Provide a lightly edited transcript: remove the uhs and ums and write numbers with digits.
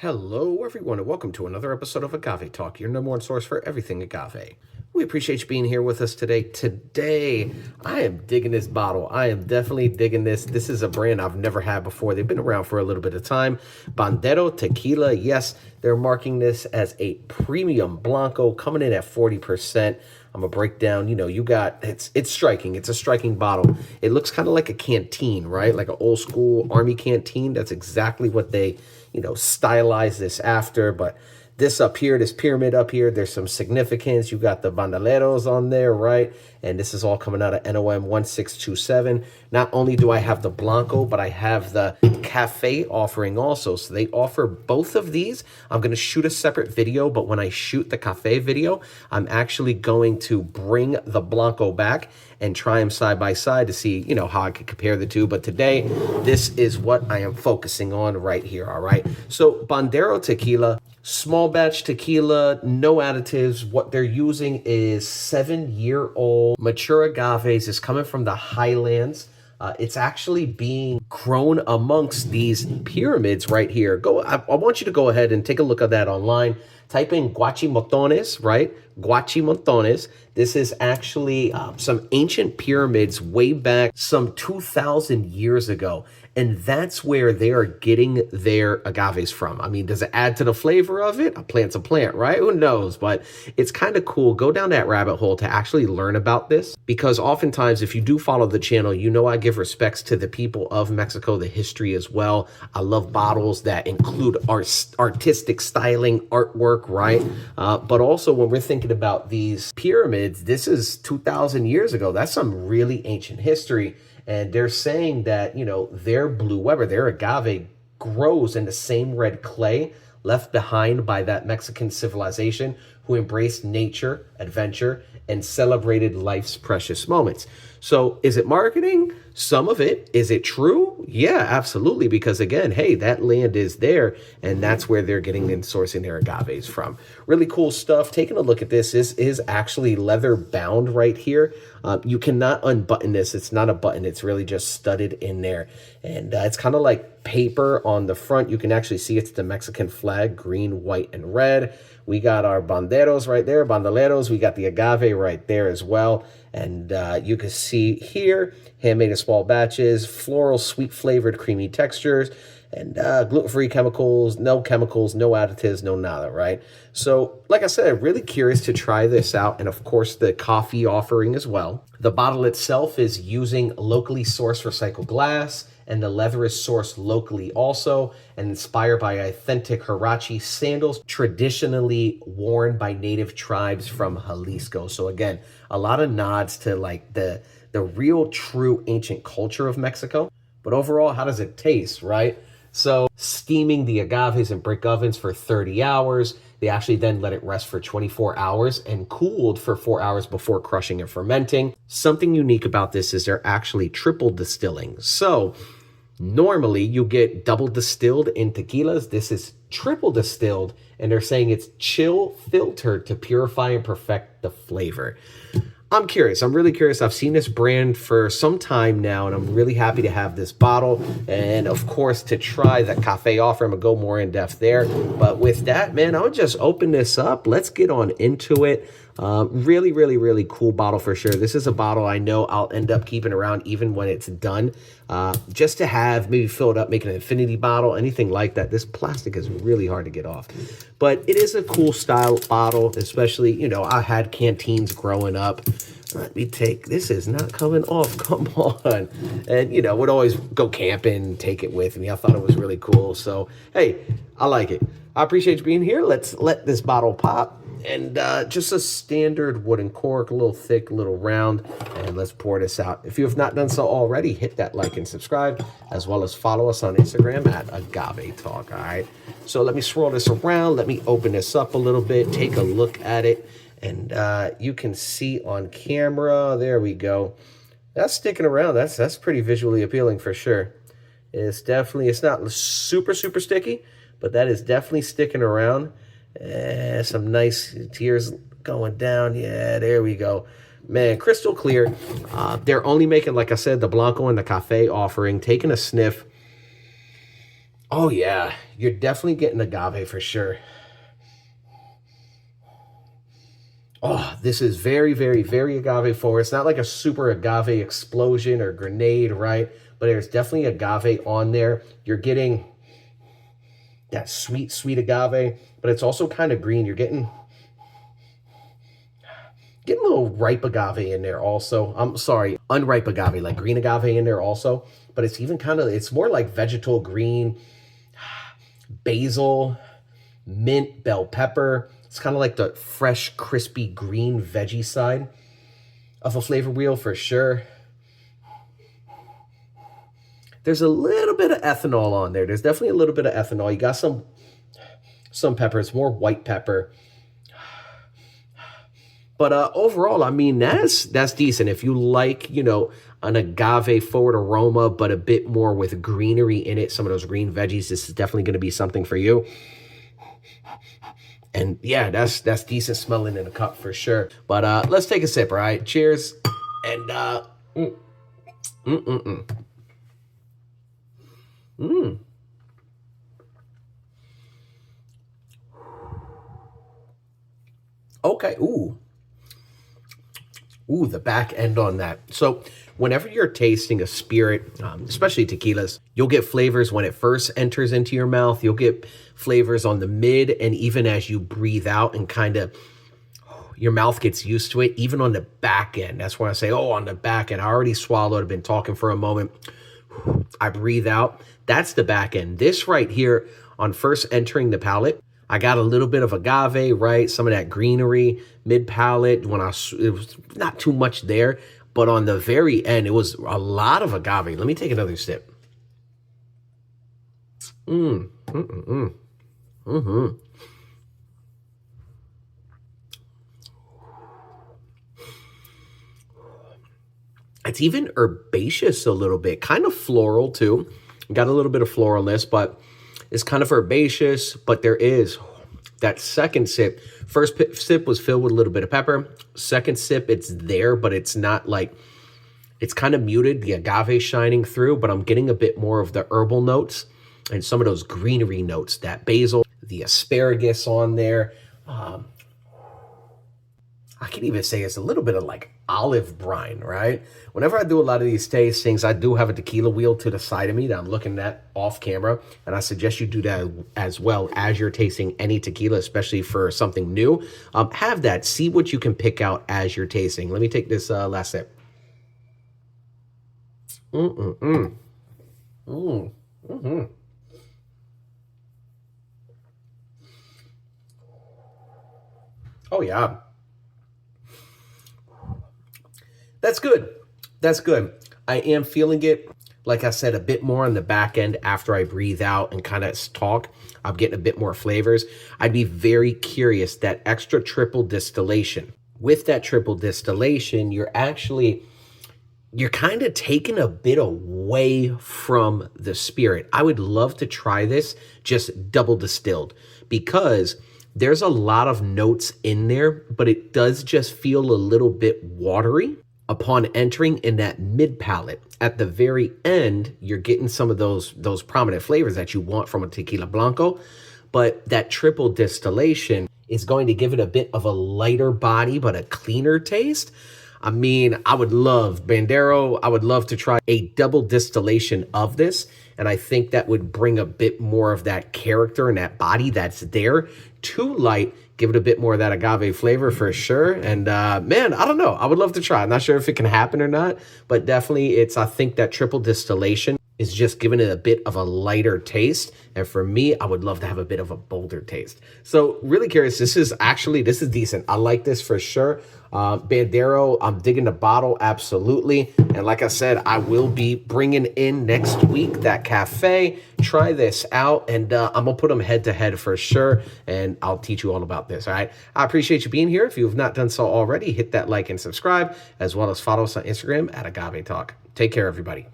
Hello, everyone, and welcome to another episode of Agave Talk, your number one source for everything agave. We appreciate you being here with us today. Today, I am digging this bottle. I am definitely digging this. This is a brand I've never had before. They've been around for a little bit of time. Bandero Tequila. Yes, they're marking this as a premium Blanco, coming in at 40%. I'm gonna break down, you got, it's striking. It's a striking bottle. It looks kind of like a canteen, right? Like an old school army canteen. That's exactly what they, stylize this after. But this up here, this pyramid up here, there's some significance. You got the bandoleros on there, right? And this is all coming out of NOM 1627. Not only do I have the Blanco, but I have the Cafe offering also. So they offer both of these. I'm going to shoot a separate video, but when I shoot the Cafe video, I'm actually going to bring the Blanco back and try them side by side to see, how I could compare the two. But today, this is what I am focusing on right here, all right? So Bandero Tequila, small batch tequila, no additives. What they're using is 7-year-old mature agaves. It's coming from the highlands. It's actually being grown amongst these pyramids right here. I want you to go ahead and take a look at that online. Type in guachimotones, right? Guachimotones. This is actually some ancient pyramids way back some 2,000 years ago. And that's where they are getting their agaves from. I mean, does it add to the flavor of it? A plant's a plant, right? Who knows? But it's kind of cool. Go down that rabbit hole to actually learn about this. Because oftentimes, if you do follow the channel, I give respects to the people of Mexico, the history as well. I love bottles that include artistic styling, artwork, right? But also when we're thinking about these pyramids, this is 2,000 years ago. That's some really ancient history. And they're saying that, their Blue Weber, their agave grows in the same red clay left behind by that Mexican civilization who embraced nature, adventure, and celebrated life's precious moments. So is it marketing? Some of it. Is it true? Yeah, absolutely. Because again, hey, that land is there and that's where they're getting and sourcing their agaves from. Really cool stuff. Taking a look at this. This is actually leather bound right here. You cannot unbutton this. It's not a button. It's really just studded in there. And it's kind of like paper on the front. You can actually see it's the Mexican flag, green, white, and red. We got our banderos right there, bandoleros. We got the agave right there as well. And you can see here, handmade in small batches, floral, sweet flavored, creamy textures, and gluten-free chemicals, no additives, no nada, right? So, like I said, really curious to try this out. And of course, the coffee offering as well. The bottle itself is using locally sourced recycled glass, and the leather is sourced locally also and inspired by authentic Huarache sandals traditionally worn by native tribes from Jalisco. So again, a lot of nods to like the real true ancient culture of Mexico. But overall, how does it taste, right? So steaming the agaves in brick ovens for 30 hours. They actually then let it rest for 24 hours and cooled for 4 hours before crushing and fermenting. Something unique about this is they're actually triple distilling. So normally you get double distilled in tequilas. This is triple distilled, and they're saying it's chill filtered to purify and perfect the flavor. I'm curious. I'm really curious. I've seen this brand for some time now, and I'm really happy to have this bottle. And of course, to try the Cafe offer, I'm going to go more in depth there. But with that, man, I'll just open this up. Let's get on into it. Really, really, really cool bottle for sure. This is a bottle I know I'll end up keeping around even when it's done. Just to have, maybe fill it up, make an infinity bottle, anything like that. This plastic is really hard to get off. But it is a cool style bottle, especially, I had canteens growing up. Let me take, this is not coming off, come on. And, would always go camping, take it with me. I thought it was really cool. So, hey, I like it. I appreciate you being here. Let's let this bottle pop. And just a standard wooden cork, a little thick, a little round. And let's pour this out. If you have not done so already, hit that like and subscribe, as well as follow us on Instagram at Agave Talk, all right? So let me swirl this around. Let me open this up a little bit, take a look at it. And you can see on camera, there we go. That's sticking around. That's pretty visually appealing for sure. It's not super, super sticky, but that is definitely sticking around. Some nice tears going down. Yeah, there we go. Man, crystal clear. They're only making, like I said, the Blanco and the Cafe offering. Taking a sniff. Oh yeah, you're definitely getting agave for sure. Oh, this is very, very, very agave forward. It's not like a super agave explosion or grenade, right? But there's definitely agave on there. You're getting that sweet, sweet agave, but it's also kind of green. You're getting a little ripe agave in there also. I'm sorry, unripe agave, like green agave in there also. But it's even kind of, it's more like vegetal green, basil, mint, bell pepper. It's kind of like the fresh, crispy green veggie side of a flavor wheel for sure. There's a little bit of ethanol on there. There's definitely a little bit of ethanol. You got some peppers, more white pepper. But overall, I mean, that's decent. If you like, an agave forward aroma, but a bit more with greenery in it, some of those green veggies, this is definitely going to be something for you. And yeah, that's decent smelling in a cup for sure. But let's take a sip, all right? Cheers. And mm, mm, mm, mm. Mm. Okay. Ooh, the back end on that. So whenever you're tasting a spirit, especially tequilas, you'll get flavors when it first enters into your mouth. You'll get flavors on the mid, and even as you breathe out and kind of your mouth gets used to it, even on the back end. That's when I say, oh, on the back end. I already swallowed. I've been talking for a moment. I breathe out. That's the back end. This right here on first entering the palate, I got a little bit of agave, right? Some of that greenery mid palate. It was not too much there, but on the very end, it was a lot of agave. Let me take another sip. Mm-hmm. It's even herbaceous a little bit, kind of floral too. Got a little bit of floralness, but it's kind of herbaceous, but there is that second sip. First sip was filled with a little bit of pepper. Second sip, it's there, but it's not like, it's kind of muted, the agave shining through, but I'm getting a bit more of the herbal notes and some of those greenery notes, that basil, the asparagus on there. I can even say it's a little bit of like olive brine, right? Whenever I do a lot of these tastings, I do have a tequila wheel to the side of me that I'm looking at off camera. And I suggest you do that as well as you're tasting any tequila, especially for something new. Have that. See what you can pick out as you're tasting. Let me take this last sip. Mm-mm-mm. Mm. Mm-hmm. Oh, yeah. That's good. That's good. I am feeling it, like I said, a bit more on the back end after I breathe out and kind of talk. I'm getting a bit more flavors. I'd be very curious, that extra triple distillation. With that triple distillation, you're kind of taking a bit away from the spirit. I would love to try this just double distilled, because there's a lot of notes in there, but it does just feel a little bit watery upon entering in that mid palate. At the very end, you're getting some of those prominent flavors that you want from a tequila blanco, but that triple distillation is going to give it a bit of a lighter body, but a cleaner taste. I mean, I would love Bandero. I would love to try a double distillation of this. And I think that would bring a bit more of that character and that body that's there. Too light, give it a bit more of that agave flavor for sure. And man, I don't know. I would love to try. I'm not sure if it can happen or not, but definitely I think that triple distillation is just giving it a bit of a lighter taste. And for me, I would love to have a bit of a bolder taste. So really curious. This is decent. I like this for sure. Bandero, I'm digging the bottle, absolutely. And like I said, I will be bringing in next week that cafe. Try this out, and I'm going to put them head to head for sure, and I'll teach you all about this, all right? I appreciate you being here. If you have not done so already, hit that like and subscribe, as well as follow us on Instagram at Agave Talk. Take care, everybody.